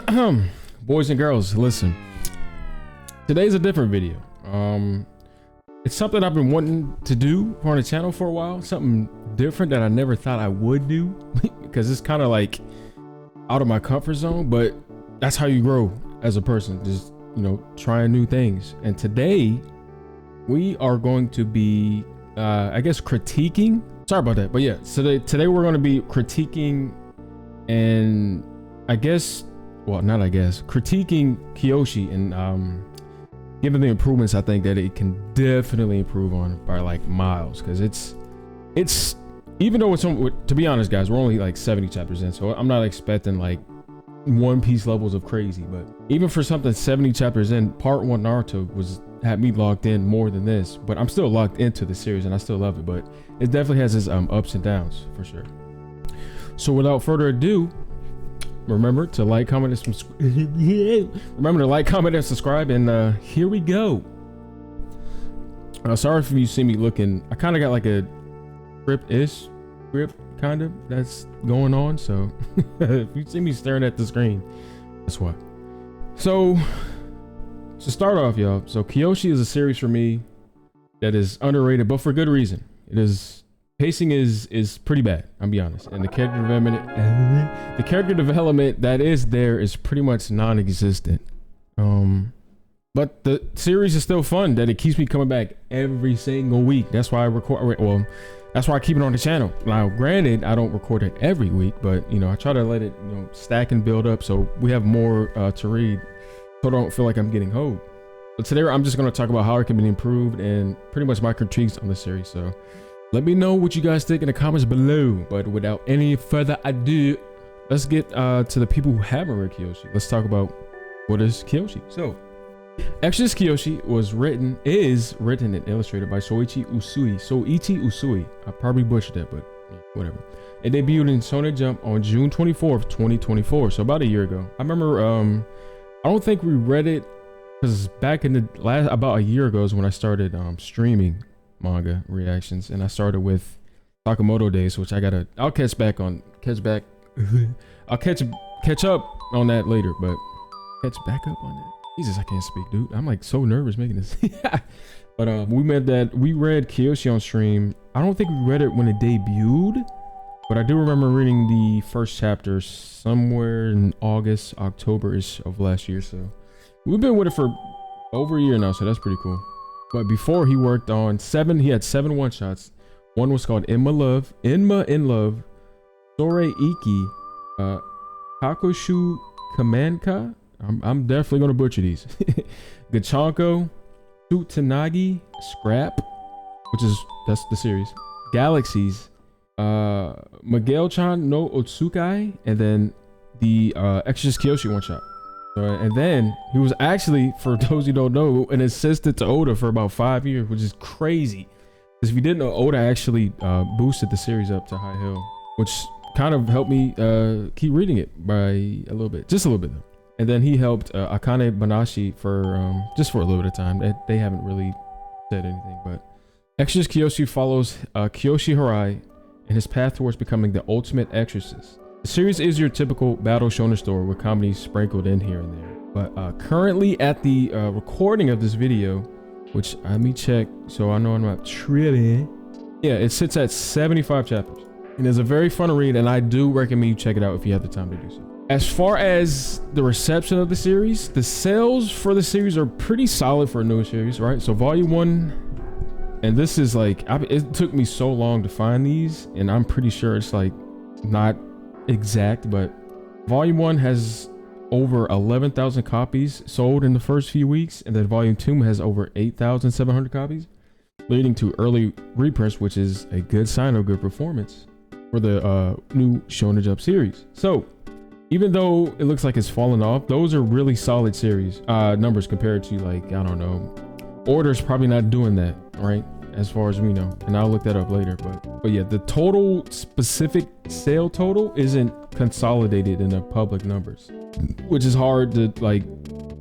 Boys and girls, listen. Today's a different video. It's something I've been wanting to do on the channel for a while. Something different that I never thought I would do because it's kind of like out of my comfort zone, but that's how you grow as a person. Just, you know, trying new things. And today we are going to be, I guess, critiquing. Sorry about that, but yeah. So today we're going to be critiquing and critiquing Kiyoshi and given the improvements I think that it can definitely improve on by like miles, because it's even though it's to be honest guys, we're only like 70 chapters in, so I'm not expecting like One Piece levels of crazy, but even for something 70 chapters in, part 1 Naruto had me locked in more than this, but I'm still locked into the series and I still love it, but it definitely has its ups and downs for sure. So without further ado, remember to like, comment, and subscribe. And here we go. Sorry if you see me looking. I kind of got like a script kind of that's going on. So if you see me staring at the screen, that's why. So to start off, y'all. So Kiyoshi is a series for me that is underrated, but for good reason. It is. Pacing is pretty bad, I'll be honest, and the character development that is there is pretty much non-existent. But the series is still fun, that it keeps me coming back every single week. That's why I record. Well, that's why I keep it on the channel. Now, granted, I don't record it every week, but you know, I try to let it, you know, stack and build up so we have more to read, so I don't feel like I'm getting hoed. But today I'm just going to talk about how it can be improved and pretty much my critiques on the series. So let me know what you guys think in the comments below. But without any further ado, let's get to the people who haven't read Kiyoshi. Let's talk about what is Kiyoshi. So, Exorcist Kiyoshi is written and illustrated by Soichi Usui. I probably butchered that, but yeah, whatever. It debuted in Shonen Jump on June 24th, 2024. So about a year ago. I remember, I don't think we read it because back in the about a year ago is when I started streaming manga reactions, and I started with Sakamoto Days, which I'll catch up on that later, but catch back up on that. Jesus, I can't speak, dude. I'm like so nervous making this. But we read Kiyoshi on stream. I don't think we read it when it debuted, but I do remember reading the first chapter somewhere in October-ish of last year. So we've been with it for over a year now, so that's pretty cool. But before, he worked on he had 7 one-shots. One was called Inma in Love, Sore Iki, Kakushu Kamanka. I'm definitely gonna butcher these. Gachanko, Tsutanagi, Scrap, that's the series. Galaxies, Miguel-chan no Otsukai, and then the Exorcist Kiyoshi one-shot. And then he was actually, for those who don't know, an assistant to Oda for about 5 years, which is crazy. Because if you didn't know, Oda actually boosted the series up to high hill, which kind of helped me keep reading it by a little bit, just a little bit though. And then he helped Akane Banashi for just for a little bit of time. They haven't really said anything, but Exorcist Kiyoshi follows Kiyoshi Hirai and his path towards becoming the ultimate exorcist. The series is your typical battle shonen story with comedy sprinkled in here and there. But currently at the recording of this video, which let me check so I know I'm not tripping. Yeah, it sits at 75 chapters. And it's a very fun read, and I do recommend you check it out if you have the time to do so. As far as the reception of the series, the sales for the series are pretty solid for a new series, right? So volume 1, and this is like, it took me so long to find these, and I'm pretty sure it's like not exact, but volume 1 has over 11,000 copies sold in the first few weeks, and then volume 2 has over 8,700 copies, leading to early reprints, which is a good sign of good performance for the new Shonen Jump series. So even though it looks like it's fallen off, those are really solid series numbers compared to, like, I don't know, Order's probably not doing that, right? As far as we know, and I'll look that up later, but yeah, the total specific sale total isn't consolidated in the public numbers, which is hard to, like,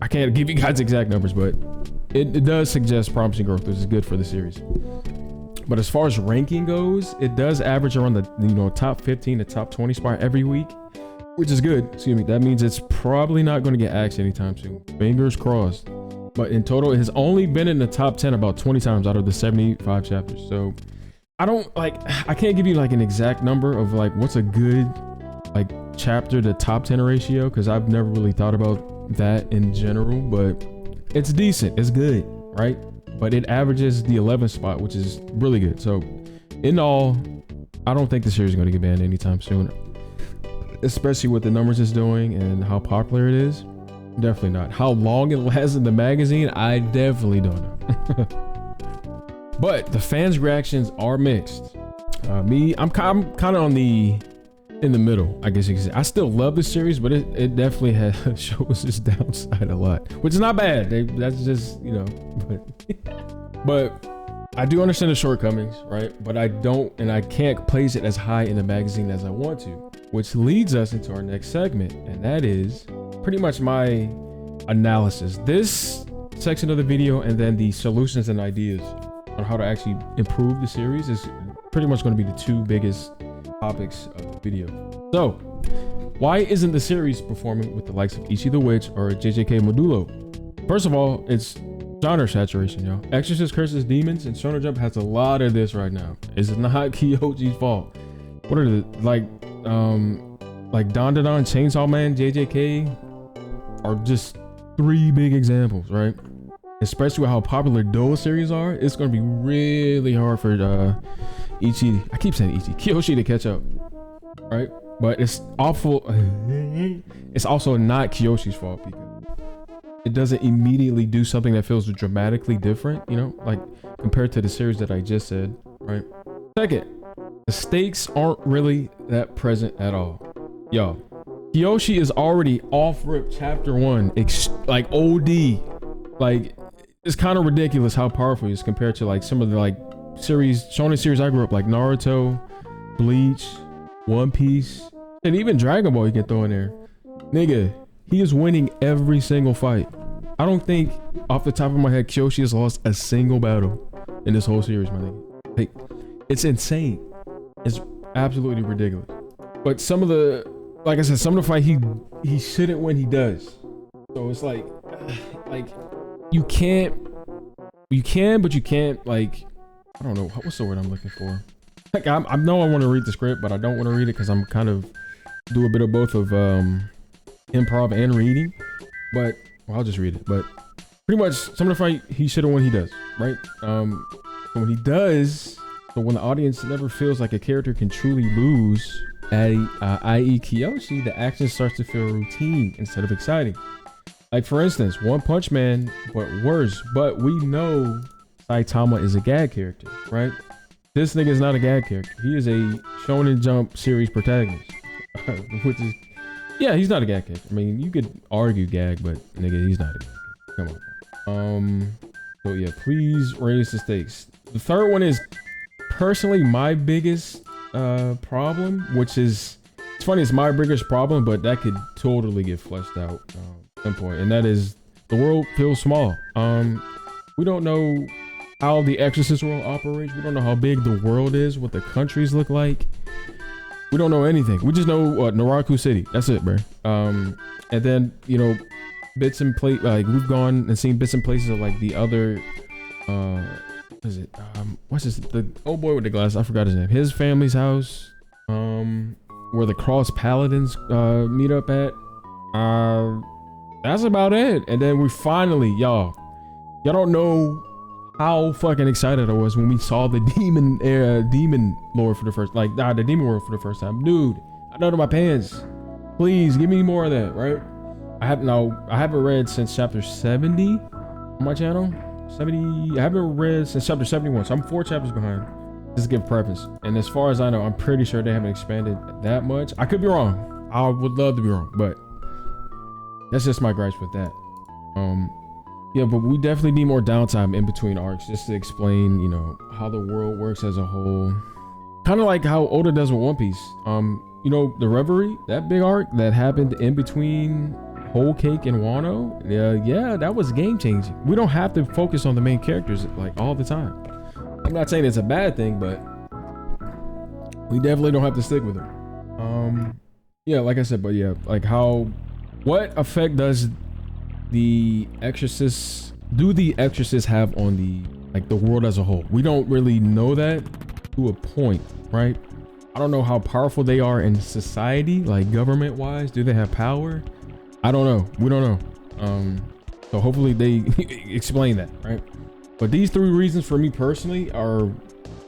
I can't give you guys exact numbers, but it does suggest promising growth, which is good for the series. But as far as ranking goes, it does average around the, you know, top 15 to top 20 spot every week. which is good. Excuse me. That means it's probably not going to get axed anytime soon. Fingers crossed. But in total, it has only been in the top 10 about 20 times out of the 75 chapters. So I can't give you like an exact number of like what's a good like chapter to top 10 ratio, because I've never really thought about that in general, but it's decent. It's good, right? But it averages the 11th spot, which is really good. So in all, I don't think the series is going to get banned anytime soon, especially with the numbers it's doing and how popular it is. Definitely not. How long it lasts in the magazine, I definitely don't know. But the fans' reactions are mixed. I'm kind of on the in the middle, I guess you could say. I still love the series, but it definitely shows its downside a lot, which is not bad. That's just, you know, but I do understand the shortcomings, right? But I don't, and I can't place it as high in the magazine as I want to, which leads us into our next segment, and that is pretty much my analysis. This section of the video and then the solutions and ideas on how to actually improve the series is pretty much going to be the two biggest topics of the video. So why isn't the series performing with the likes of Ichi the Witch or JJK Modulo? First of all, it's genre saturation, yo. Exorcist Curses Demons and Shonen Jump has a lot of this right now. It's not Kiyoshi's fault. What are the like Don Chainsaw Man, JJK are just three big examples, right? Especially with how popular those series are, it's gonna be really hard for Ichi, I keep saying Ichi, Kiyoshi to catch up, right? But it's awful. It's also not Kiyoshi's fault because it doesn't immediately do something that feels dramatically different, you know, like compared to the series that I just said, right? Second, the stakes aren't really that present at all. Yo, Kiyoshi is already off rip chapter 1, like OD. Like, it's kind of ridiculous how powerful he is compared to like some of the like shonen series I grew up, like Naruto, Bleach, One Piece, and even Dragon Ball you can throw in there. Nigga, he is winning every single fight. I don't think off the top of my head Kiyoshi has lost a single battle in this whole series, my nigga. Like, it's insane. It's absolutely ridiculous. But some of the, like I said, some of the fight he shouldn't win, he does. So it's like you can, but you can't, like, I don't know, what's the word I'm looking for? Like, I know I want to read the script, but I don't want to read it because I'm kind of do a bit of both of improv and reading. But well, I'll just read it. But pretty much some of the fight he should have won, he does, right? So when he does, so when the audience never feels like a character can truly lose, i.e. Kiyoshi, the action starts to feel routine instead of exciting. Like, for instance, One Punch Man, but worse. But we know Saitama is a gag character, right? This nigga is not a gag character. He is a Shonen Jump series protagonist. Which is, yeah, he's not a gag character. I mean, you could argue gag, but nigga, he's not a gag character. Come on. So yeah, please raise the stakes. The third one is personally my biggest problem, which is, it's funny, it's my biggest problem, but that could totally get fleshed out at some point, and that is the world feels small. We don't know how the Exorcist world operates. We don't know how big the world is, what the countries look like. We don't know anything. We just know Naraku City. That's it, bro. And then, you know, bits and places, like we've gone and seen bits and places of like the other what is it? What's this? The old boy with the glasses, I forgot his name. His family's house. Where the Cross Paladins meet up at. That's about it. And then we finally, y'all don't know how fucking excited I was when we saw the demon lord for the first, like, the demon world for the first time. Dude, I know to my pants. Please give me more of that, right? I haven't read since chapter 70 on my channel. 70. I haven't read since chapter 71, so I'm 4 chapters behind. Just to give preface. And as far as I know, I'm pretty sure they haven't expanded that much. I could be wrong. I would love to be wrong, but that's just my gripes with that. Yeah, but we definitely need more downtime in between arcs just to explain, you know, how the world works as a whole. Kind of like how Oda does with One Piece. You know, the Reverie, that big arc that happened in between Whole Cake and Wano. Yeah, that was game changing. We don't have to focus on the main characters like all the time. I'm not saying it's a bad thing, but we definitely don't have to stick with them. Yeah, like I said, but yeah, like what effect does the exorcists have on the world as a whole? We don't really know that to a point, right? I don't know how powerful they are in society, like government wise. Do they have power? I don't know. We don't know. So hopefully they explain that, right? But these 3 reasons for me personally are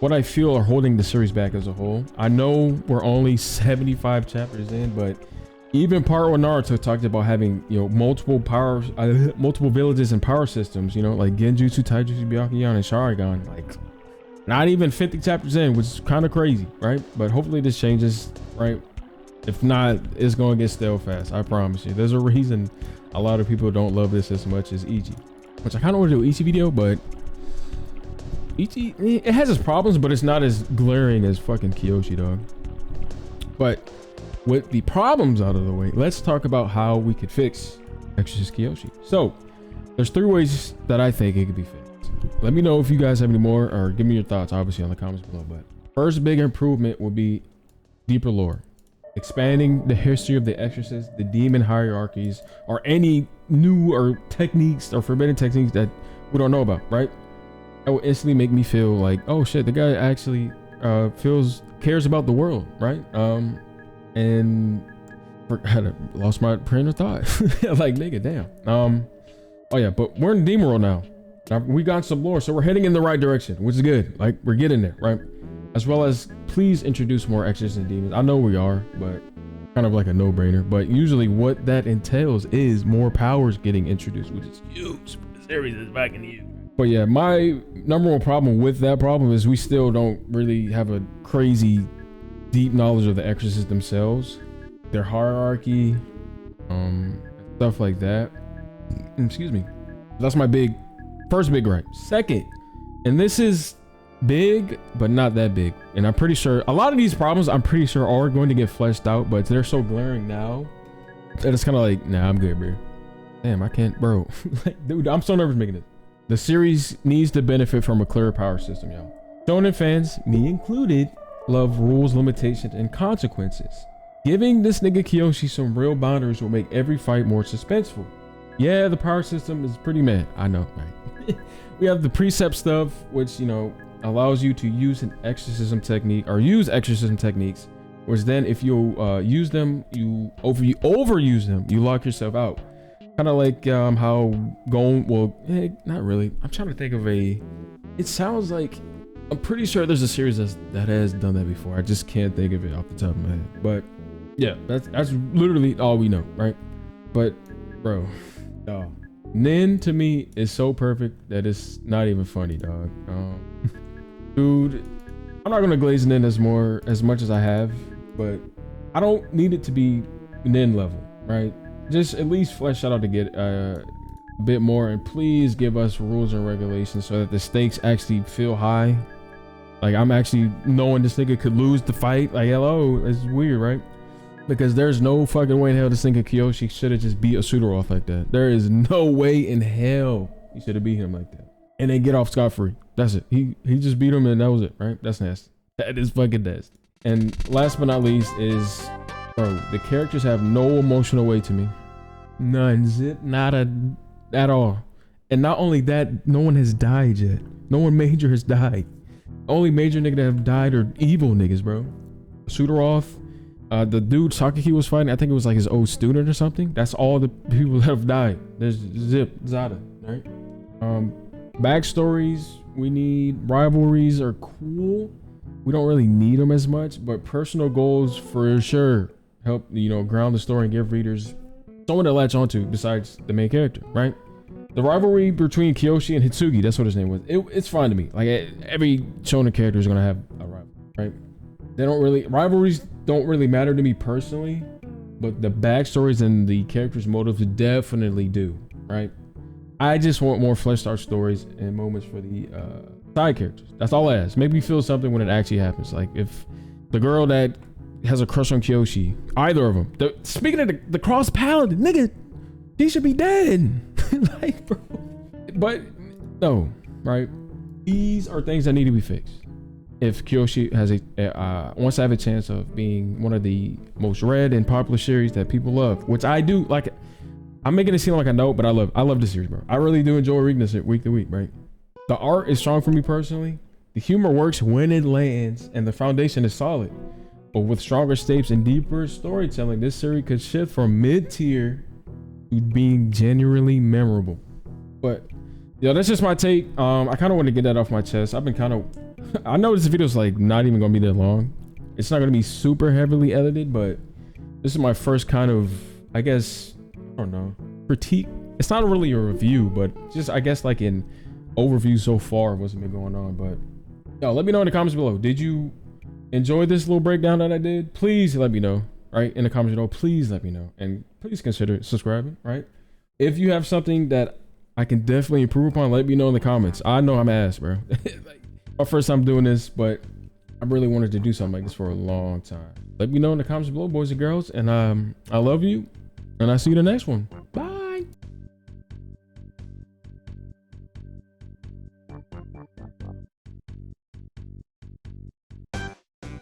what I feel are holding the series back as a whole. I know we're only 75 chapters in, but even part 1 Naruto talked about having, multiple multiple villages and power systems, like Genjutsu, Taijutsu, Byakugan, and Sharingan. Like, not even 50 chapters in, which is kind of crazy, right? But hopefully this changes, right? If not, it's gonna get stale fast. I promise you. There's a reason a lot of people don't love this as much as Ichi, which I kind of want to do an Ichi video, but Ichi, it has its problems, but it's not as glaring as fucking Kiyoshi, dog. But with the problems out of the way, let's talk about how we could fix Exorcist Kiyoshi. So there's 3 ways that I think it could be fixed. Let me know if you guys have any more, or give me your thoughts, obviously, on the comments below. But first big improvement will be deeper lore, expanding the history of the Exorcist, the demon hierarchies, or any new or techniques or forbidden techniques that we don't know about, right? That will instantly make me feel like, oh shit, the guy actually cares about the world, right? And I lost my train of thought. Like, nigga, damn. Oh yeah, but we're in demon world now. We got some lore, so we're heading in the right direction, which is good. Like, we're getting there, right? As well as, please introduce more exorcists and demons. I know we are, but kind of like a no-brainer. But usually what that entails is more powers getting introduced, which is huge. The series is back in you. But yeah, my number 1 problem with that problem is we still don't really have a crazy deep knowledge of the exorcists themselves, their hierarchy, stuff like that. Excuse me. That's my first big gripe. Second, and this is big, but not that big. And I'm pretty sure a lot of these problems, are going to get fleshed out, but they're so glaring now that it's kind of like, nah, I'm good, bro. Damn, I can't, bro. Dude, I'm so nervous making it. The series needs to benefit from a clearer power system, y'all. Shonen fans, me included, love rules, limitations, and consequences. Giving this nigga Kiyoshi some real boundaries will make every fight more suspenseful. Yeah, the power system is pretty meh. I know, right? We have the precept stuff, which, allows you to use an exorcism technique or use exorcism techniques, which then if you use them, you overuse them, you lock yourself out. Kind of like how not really. I'm trying to think of it sounds like, I'm pretty sure there's a series that has done that before. I just can't think of it off the top of my head. But yeah, that's literally all we know, right? But bro, dog, Nin to me is so perfect that it's not even funny, dog. Dude, I'm not gonna glaze Nin as much as I have, but I don't need it to be Nin level, right? Just at least flesh out to get a bit more, and please give us rules and regulations so that the stakes actually feel high. Like, I'm actually knowing this nigga could lose the fight. Like, hello, it's weird, right? Because there's no fucking way in hell this nigga Kiyoshi should have just beat a shooter off like that. There is no way in hell he should have beat him like that and then get off scot-free. That's it. He just beat him and that was it, right? That's nasty. That is fucking nasty. And last but not least is, bro, the characters have no emotional weight to me. None. Zip. Nada. At all. And not only that, no one has died yet. No one major has died. Only major nigga that have died are evil niggas, bro. Shooter off. The dude Sakaki was fighting, I think it was like his old student or something. That's all the people that have died. There's Zip, Zada, right? Backstories, we need. Rivalries are cool. We don't really need them as much, but personal goals for sure help, ground the story and give readers someone to latch onto besides the main character, right? The rivalry between Kiyoshi and Hitsugi, that's what his name was. It's fine to me. Like, every shonen character is gonna have a rival, right? Rivalries don't really matter to me personally, but the backstories and the characters' motives definitely do, right? I just want more fleshed out stories and moments for the side characters. That's all I ask. Make me feel something when it actually happens. Like, if the girl that has a crush on Kiyoshi, either of them. Speaking of the cross paladin, nigga, he should be dead. Like, bro. But no, right? These are things that need to be fixed. if Kiyoshi has wants to have a chance of being one of the most read and popular series that people love, which I do. Like, I'm making it seem like I know, but I love this series, bro. I really do enjoy reading this week to week, right? The art is strong for me personally. The humor works when it lands, and the foundation is solid. But with stronger stakes and deeper storytelling, this series could shift from mid-tier to being genuinely memorable. But yeah, that's just my take. I kind of want to get that off my chest. I've been kind of, I know this video's like not even gonna be that long. It's not gonna be super heavily edited, but this is my first kind of, I guess, I don't know, critique. It's not really a review, but just, I guess, like an overview so far of what's been going on. But yo, let me know in the comments below. Did you enjoy this little breakdown that I did? Please let me know, right? In the comments below, please let me know. And please consider subscribing, right? If you have something that I can definitely improve upon, let me know in the comments. I know I'm ass, bro. Like, my first time doing this, but I really wanted to do something like this for a long time. Let me know in the comments below, boys and girls. And I love you, and I'll see you in the next one.